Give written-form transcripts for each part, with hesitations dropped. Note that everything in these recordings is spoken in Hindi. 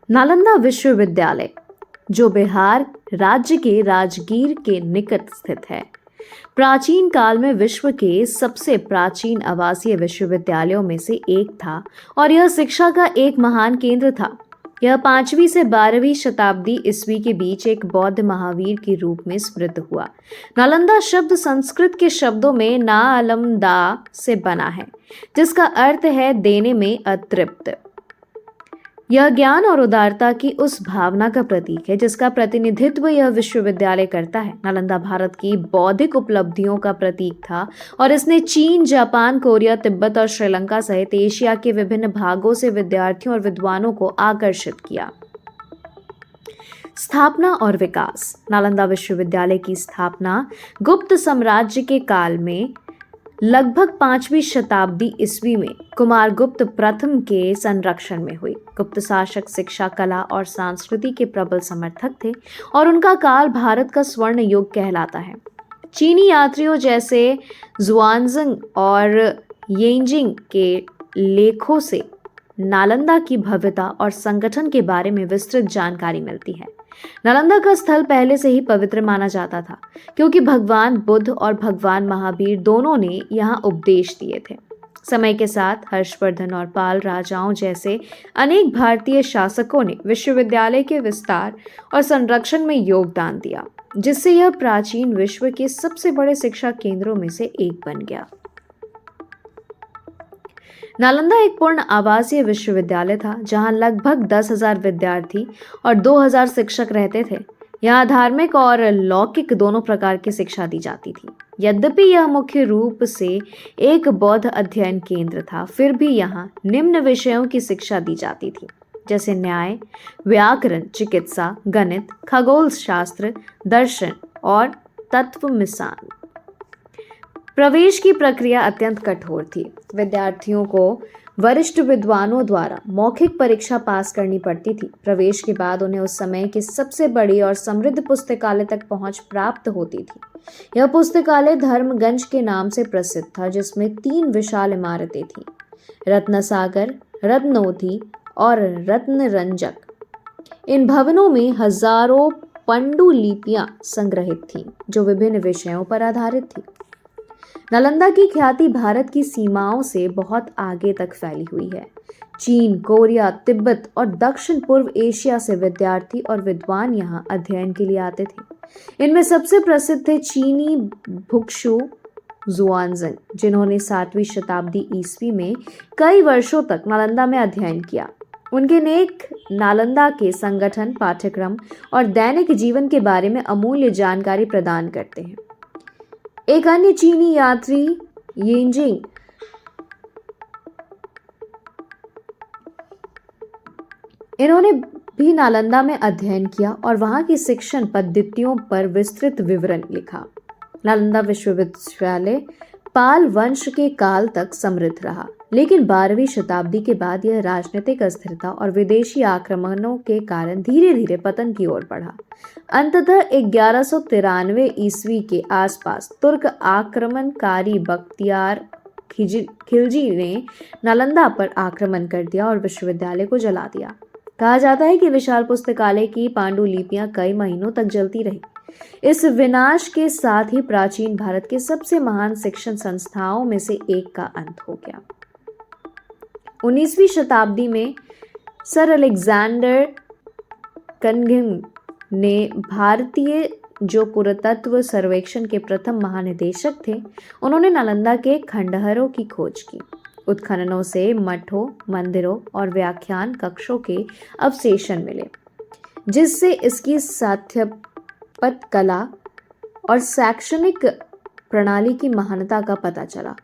नालंदा विश्वविद्यालय, जो बिहार राज्य के राजगीर के निकट स्थित है, प्राचीन काल में विश्व के सबसे प्राचीन आवासीय विश्वविद्यालयों में से एक था और यह शिक्षा का एक महान केंद्र था। यह 5वीं से 12वीं शताब्दी ईस्वी के बीच एक बौद्ध महावीर के रूप में समृद्ध हुआ। नालंदा शब्द संस्कृत के शब्दों में ना अलम दा से बना है, जिसका अर्थ है देने में अतृप्त। यह ज्ञान और उदारता की उस भावना का प्रतीक है जिसका प्रतिनिधित्व यह विश्वविद्यालय करता है। नालंदा भारत की बौद्धिक उपलब्धियों का प्रतीक था और इसने चीन, जापान, कोरिया, तिब्बत और श्रीलंका सहित एशिया के विभिन्न भागों से विद्यार्थियों और विद्वानों को आकर्षित किया। स्थापना और विकास। नालंदा विश्वविद्यालय की स्थापना गुप्त साम्राज्य के काल में लगभग 5वीं शताब्दी ईस्वी में कुमारगुप्त प्रथम के संरक्षण में हुई। गुप्त शासक शिक्षा, कला और संस्कृति के प्रबल समर्थक थे और उनका काल भारत का स्वर्ण युग कहलाता है। चीनी यात्रियों जैसे जुआनजंग और येंजिंग के लेखों से नालंदा की भव्यता और संगठन के बारे में विस्तृत जानकारी मिलती है। नालंदा का स्थल पहले से ही पवित्र माना जाता था क्योंकि भगवान बुद्ध और भगवान महावीर दोनों ने यहाँ उपदेश दिए थे। समय के साथ हर्षवर्धन और पाल राजाओं जैसे अनेक भारतीय शासकों ने विश्वविद्यालय के विस्तार और संरक्षण में योगदान दिया, जिससे यह प्राचीन विश्व के सबसे बड़े शिक्षा केंद्रों में से एक बन गया। नालंदा एक पूर्ण आवासीय विश्वविद्यालय था जहां लगभग 10,000 विद्यार्थी और 2,000 शिक्षक रहते थे। यहाँ धार्मिक और लौकिक दोनों प्रकार की शिक्षा दी जाती थी। यद्यपि यह मुख्य रूप से एक बौद्ध अध्ययन केंद्र था, फिर भी यहाँ निम्न विषयों की शिक्षा दी जाती थी, जैसे न्याय, व्याकरण, चिकित्सा, गणित, खगोल शास्त्र, दर्शन और तत्वमिसान। प्रवेश की प्रक्रिया अत्यंत कठोर थी। विद्यार्थियों को वरिष्ठ विद्वानों द्वारा मौखिक परीक्षा पास करनी पड़ती थी। प्रवेश के बाद उन्हें उस समय की सबसे बड़ी और समृद्ध पुस्तकालय तक पहुंच प्राप्त होती थी। यह पुस्तकालय धर्मगंज के नाम से प्रसिद्ध था, जिसमें 3 विशाल इमारतें थीं, रत्नसागर, रत्नोथी और रत्नरंजक। इन भवनों में हजारों पांडुलिपियां संग्रहित थीं, जो विभिन्न विषयों पर आधारित थी। नालंदा की ख्याति भारत की सीमाओं से बहुत आगे तक फैली हुई है। चीन, कोरिया, तिब्बत और दक्षिण पूर्व एशिया से विद्यार्थी और विद्वान यहाँ अध्ययन के लिए आते थे। इनमें सबसे प्रसिद्ध थे चीनी भिक्षु जुआनजंग, जिन्होंने 7वीं शताब्दी ईस्वी में कई वर्षों तक नालंदा में अध्ययन किया। उनके लेख नालंदा के संगठन, पाठ्यक्रम और दैनिक जीवन के बारे में अमूल्य जानकारी प्रदान करते हैं। एक अन्य चीनी यात्री येंजिंग इन्होंने भी नालंदा में अध्ययन किया और वहां की शिक्षण पद्धतियों पर विस्तृत विवरण लिखा। नालंदा विश्वविद्यालय पाल वंश के काल तक समृद्ध रहा, लेकिन 12वीं शताब्दी के बाद यह राजनीतिक अस्थिरता और विदेशी आक्रमणों के कारण धीरे धीरे पतन की ओर बढ़ा। अंततः 1193 ईस्वी के आसपास तुर्क आक्रमणकारी बख्तियार खिलजी ने नालंदा पर आक्रमण कर दिया और विश्वविद्यालय को जला दिया। कहा जाता है कि विशाल पुस्तकालय की पांडुलिपियां कई महीनों तक जलती रही। इस विनाश के साथ ही प्राचीन भारत के सबसे महान शिक्षण संस्थाओं में से एक का अंत हो गया। 19वीं शताब्दी में सर अलेक्जेंडर कनिंघम ने भारतीय जो पुरातत्व सर्वेक्षण के प्रथम महानिदेशक थे, उन्होंने नालंदा के खंडहरों की खोज की। उत्खननों से मठों, मंदिरों और व्याख्यान कक्षों के अवशेषण मिले, जिससे इसकी स्थापत्य कला और शैक्षणिक प्रणाली की महानता का पता चला।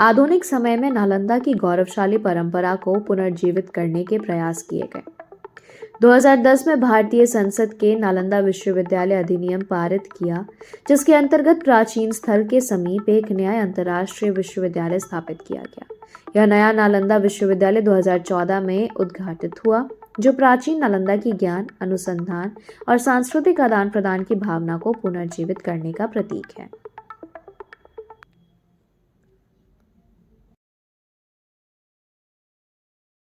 आधुनिक समय में नालंदा की गौरवशाली परंपरा को पुनर्जीवित करने के प्रयास किए गए। 2010 में भारतीय संसद के नालंदा विश्वविद्यालय अधिनियम पारित किया, जिसके अंतर्गत प्राचीन स्थल के समीप एक नया अंतर्राष्ट्रीय विश्वविद्यालय स्थापित किया गया। यह नया नालंदा विश्वविद्यालय 2014 में उद्घाटित हुआ, जो प्राचीन नालंदा की ज्ञान, अनुसंधान और सांस्कृतिक आदान प्रदान की भावना को पुनर्जीवित करने का प्रतीक है।